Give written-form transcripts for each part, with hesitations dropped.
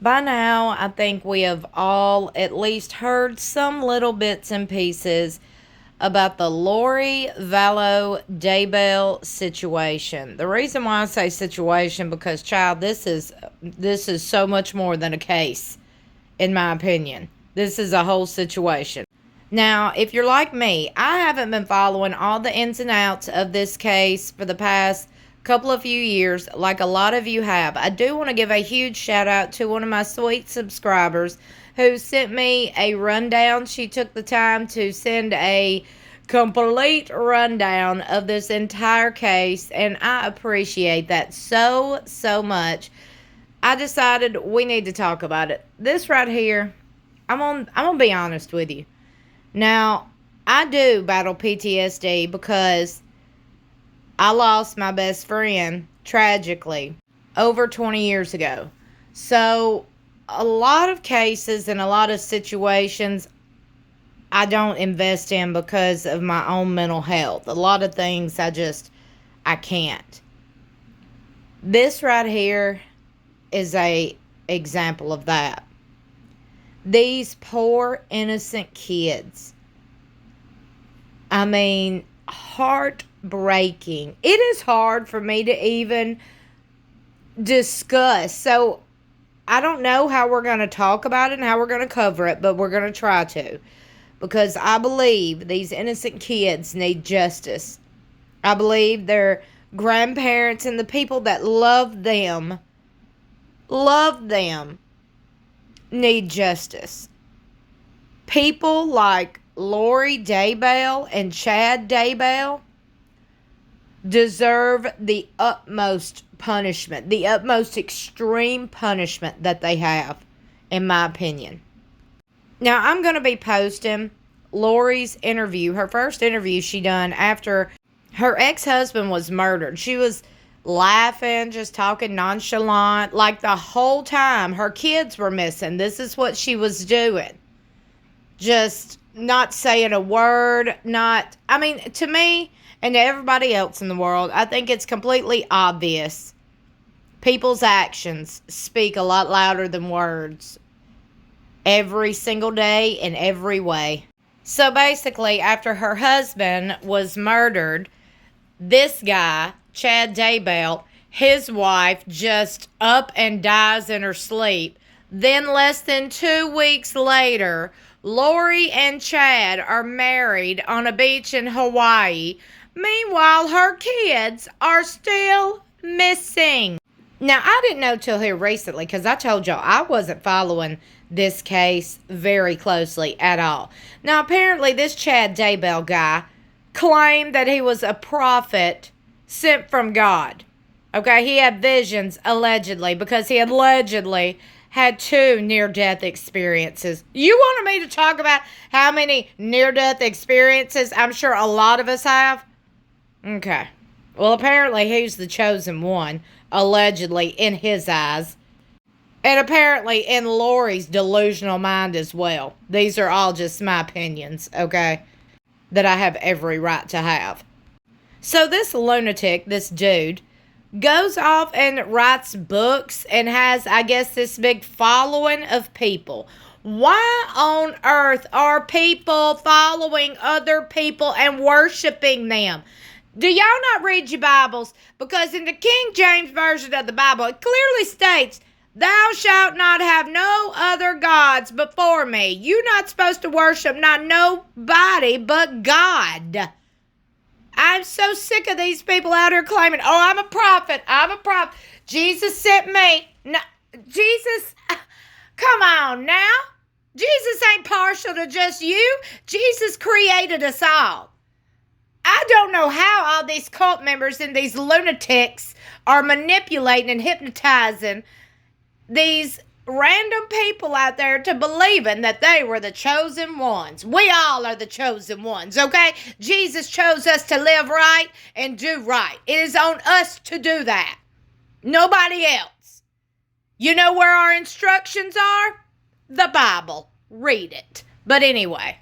By now, I think we have all at least heard some little bits and pieces about the MOOREVILLE Daybell situation. The reason why I say situation because, child, this is so much more than a case, in my opinion. This is a whole situation. Now, if you're like me, I haven't been following all the ins and outs of this case for the past couple of few years like a lot of you have. I do want to give a huge shout out to one of my sweet subscribers who sent me a rundown. She took the time to send a complete rundown of this entire case, and I appreciate that so much. I decided we need to talk about it. This right here, I'm gonna be honest with you. Now, I do battle PTSD because I lost my best friend tragically over 20 years ago. So, a lot of cases and a lot of situations I don't invest in because of my own mental health. A lot of things I can't. This right here is a example of that. These poor innocent kids. I mean, heartbreaking. It is hard for me to even discuss. So I don't know how we're going to talk about it and how we're going to cover it, but we're going to try to. Because I believe these innocent kids need justice. I believe their grandparents and the people that love them, need justice. People like Lori Daybell and Chad Daybell deserve the utmost punishment, the utmost extreme punishment that they have, in my opinion. Now, I'm going to be posting Lori's interview, her first interview she done after her ex-husband was murdered. She was laughing, just talking nonchalant, like the whole time her kids were missing. This is what she was doing. Just not saying a word, to me and to everybody else in the world, I think it's completely obvious. People's actions speak a lot louder than words. Every single day in every way. So basically, after her husband was murdered, this guy, Chad Daybell, his wife just up and dies in her sleep. Then less than 2 weeks later, Lori and Chad are married on a beach in Hawaii. Meanwhile, her kids are still missing. Now, I didn't know till here recently, because I told y'all I wasn't following this case very closely at all. Now, apparently, this Chad Daybell guy claimed that he was a prophet sent from God. Okay, he had visions, allegedly, because he allegedly had 2 near-death experiences. You wanted me to talk about how many near-death experiences I'm sure a lot of us have? Okay. Well, apparently he's the chosen one, allegedly, in his eyes. And apparently in Lori's delusional mind as well. These are all just my opinions, okay? That I have every right to have. So this lunatic, this dude, goes off and writes books and has, I guess, this big following of people. Why on earth are people following other people and worshiping them? Do y'all not read your Bibles? Because in the King James Version of the Bible, it clearly states, "Thou shalt not have no other gods before me." You're not supposed to worship not nobody but God. I'm so sick of these people out here claiming, "Oh, I'm a prophet. Jesus sent me." No, Jesus, come on now. Jesus ain't partial to just you. Jesus created us all. I don't know how all these cult members and these lunatics are manipulating and hypnotizing these random people out there to believing that they were the chosen ones. We all are the chosen ones, okay? Jesus chose us to live right and do right. It is on us to do that. Nobody else. You know where our instructions are? The Bible. Read it. But anyway,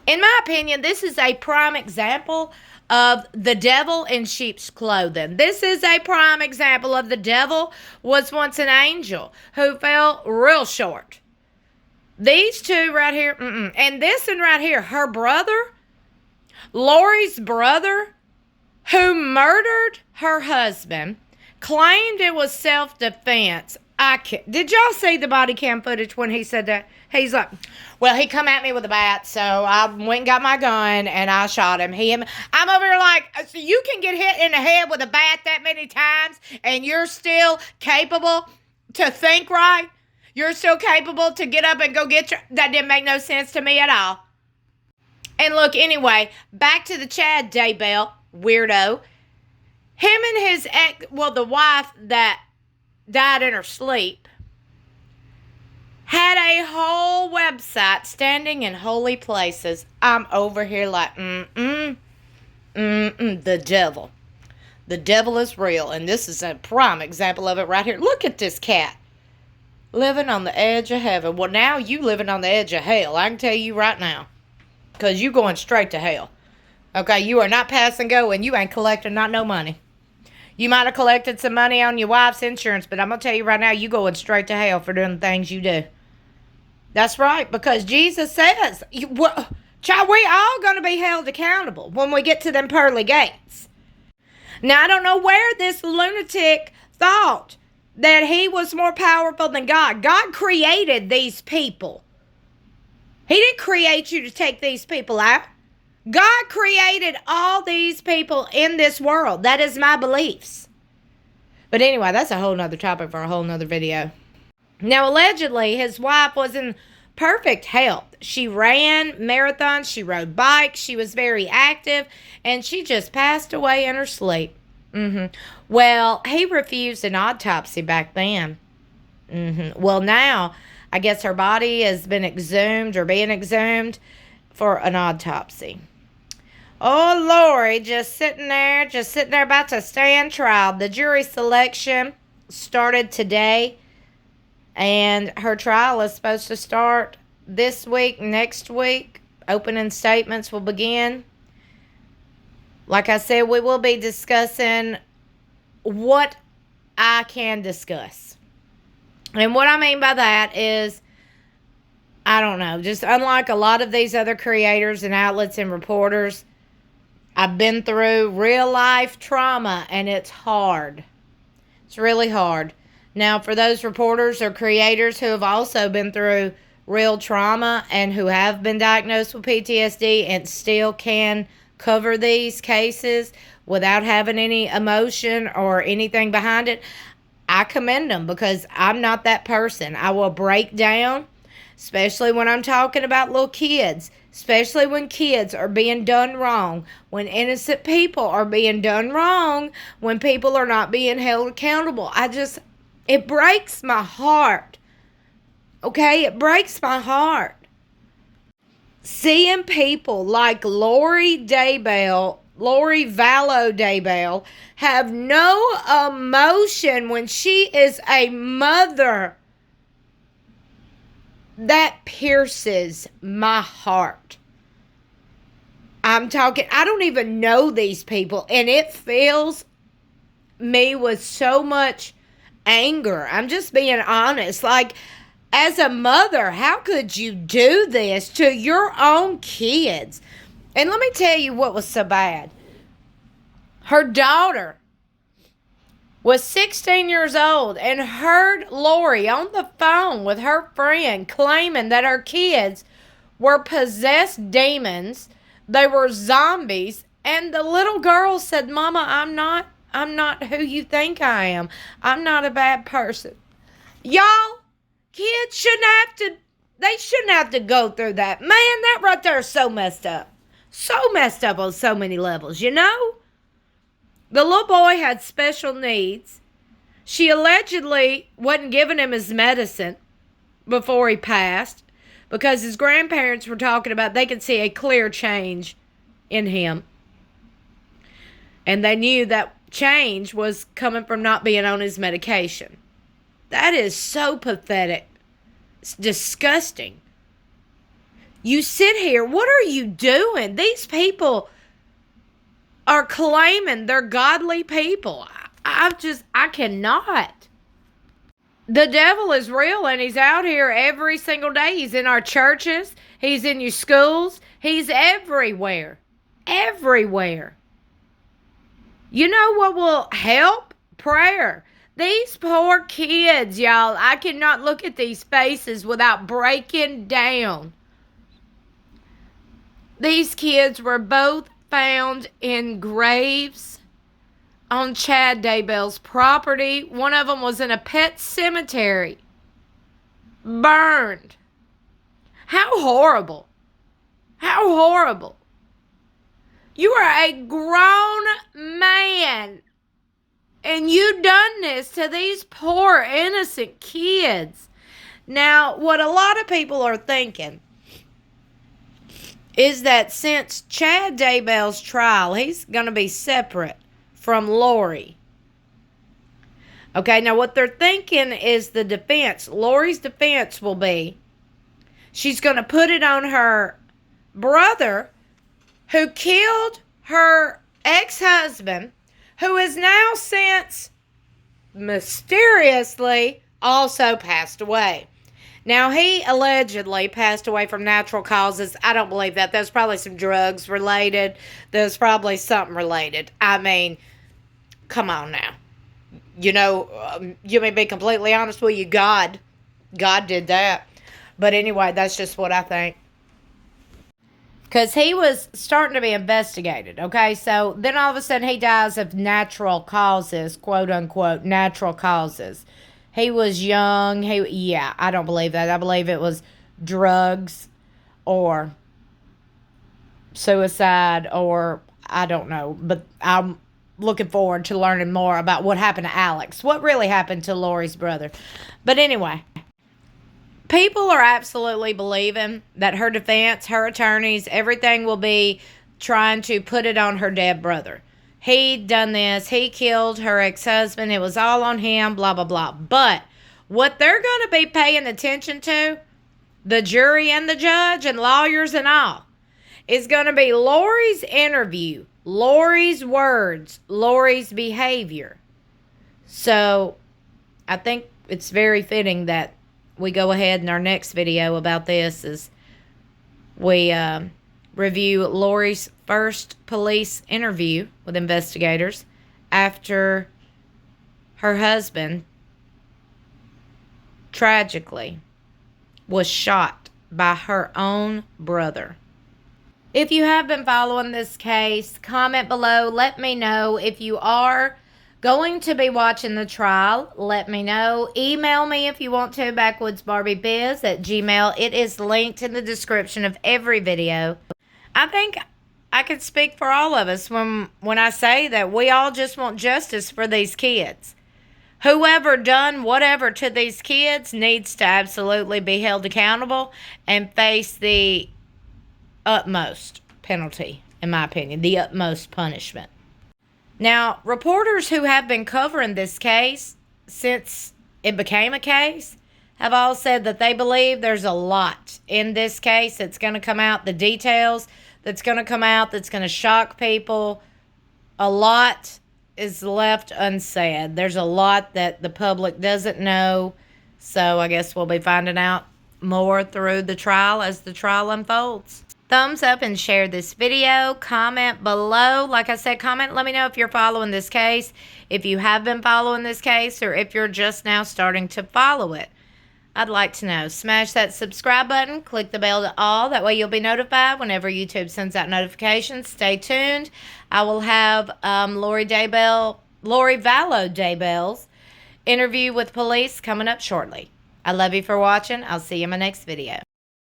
In my opinion, this is a prime example of the devil in sheep's clothing. This is a prime example of the devil was once an angel who fell real short. These two right here, and this one right here, her brother, Lori's brother, who murdered her husband, claimed it was self-defense. Did y'all see the body cam footage when he said that? He's like, well, he come at me with a bat, so I went and got my gun, and I shot him. I'm over here like, so you can get hit in the head with a bat that many times, and you're still capable to think right? You're still capable to get up and go get your... That didn't make no sense to me at all. And look, anyway, back to the Chad Daybell, weirdo. Him and his ex, well, the wife that died in her sleep, had a whole website standing in holy places. I'm over here like, the devil. The devil is real, and this is a prime example of it right here. Look at this cat. Living on the edge of heaven. Well, now you living on the edge of hell. I can tell you right now. Because you going straight to hell. Okay, you are not pass and go, and you ain't collecting not no money. You might have collected some money on your wife's insurance, but I'm going to tell you right now, you going straight to hell for doing the things you do. That's right, because Jesus says, child, we all going to be held accountable when we get to them pearly gates. Now, I don't know where this lunatic thought that he was more powerful than God. God created these people. He didn't create you to take these people out. God created all these people in this world. That is my beliefs. But anyway, that's a whole nother topic for a whole nother video. Now, allegedly, his wife was in perfect health. She ran marathons, she rode bikes, she was very active, and she just passed away in her sleep. Well, he refused an autopsy back then. Well, now, I guess her body has been exhumed or being exhumed for an autopsy. Oh, Lori, just sitting there about to stand trial. The jury selection started today, and her trial is supposed to start this week, next week. Opening statements will begin. Like I said, we will be discussing what I can discuss. And what I mean by that is, I don't know, just unlike a lot of these other creators and outlets and reporters, I've been through real life trauma, and it's hard. It's really hard. Now, for those reporters or creators who have also been through real trauma and who have been diagnosed with PTSD and still can cover these cases without having any emotion or anything behind it, I commend them, because I'm not that person. I will break down, especially when I'm talking about little kids, especially when kids are being done wrong, when innocent people are being done wrong, when people are not being held accountable. It breaks my heart. Okay? It breaks my heart. Seeing people like Lorivallow Daybell have no emotion when she is a mother, that pierces my heart. I don't even know these people, and it fills me with so much anger. I'm just being honest. Like, as a mother, how could you do this to your own kids? And let me tell you what was so bad. Her daughter was 16 years old and heard Lori on the phone with her friend claiming that her kids were possessed demons. They were zombies. And the little girl said, "Mama, I'm not who you think I am. I'm not a bad person." Y'all, kids shouldn't have to go through that. Man, that right there is so messed up. So messed up on so many levels, you know? The little boy had special needs. She allegedly wasn't giving him his medicine before he passed, because his grandparents were talking about they could see a clear change in him. And they knew that change was coming from not being on his medication. That is so pathetic. It's disgusting. You sit here. What are you doing? These people are claiming they're godly people. I cannot. The devil is real, and he's out here every single day. He's in our churches. He's in your schools. He's everywhere. Everywhere. You know what will help? Prayer. These poor kids, y'all. I cannot look at these faces without breaking down. These kids were both found in graves on Chad Daybell's property. One of them was in a pet cemetery. Burned. How horrible. How horrible. You are a grown man, and you done this to these poor innocent kids. Now, what a lot of people are thinking is that since Chad Daybell's trial, he's going to be separate from Lori. Okay, now what they're thinking is the defense. Lori's defense will be she's going to put it on her brother who killed her ex-husband, who has now since mysteriously also passed away. Now, he allegedly passed away from natural causes. I don't believe that. There's probably some drugs related. There's probably something related. I mean, come on now. You know, you may be completely honest with you. God did that. But anyway, that's just what I think. Because he was starting to be investigated, okay? So then all of a sudden he dies of natural causes, quote unquote, natural causes. He was young. I don't believe that. I believe it was drugs or suicide or I don't know. But I'm looking forward to learning more about what happened to Alex. What really happened to Lori's brother. But anyway, people are absolutely believing that her defense, her attorneys, everything will be trying to put it on her dead brother. He done this. He killed her ex-husband. It was all on him, blah, blah, blah. But what they're going to be paying attention to, the jury and the judge and lawyers and all, is going to be Lori's interview, Lori's words, Lori's behavior. So I think it's very fitting that we go ahead in our next video about this is we review Lori's first police interview with investigators after her husband tragically was shot by her own brother. If you have been following this case, comment below. Let me know if you are going to be watching the trial. Let me know. Email me if you want to, backwoodsbarbibiz@gmail.com. It is linked in the description of every video. I think I can speak for all of us when I say that we all just want justice for these kids. Whoever done whatever to these kids needs to absolutely be held accountable and face the utmost penalty, in my opinion, the utmost punishment. Now, reporters who have been covering this case since it became a case have all said that they believe there's a lot in this case that's going to come out, the details that's going to come out, that's going to shock people. A lot is left unsaid. There's a lot that the public doesn't know, so I guess we'll be finding out more through the trial as the trial unfolds. Thumbs up and share this video. Comment below. Like I said, comment. Let me know if you're following this case, if you have been following this case, or if you're just now starting to follow it. I'd like to know. Smash that subscribe button. Click the bell to all. That way you'll be notified whenever YouTube sends out notifications. Stay tuned. I will have Lori Vallow Daybell's interview with police coming up shortly. I love you for watching. I'll see you in my next video.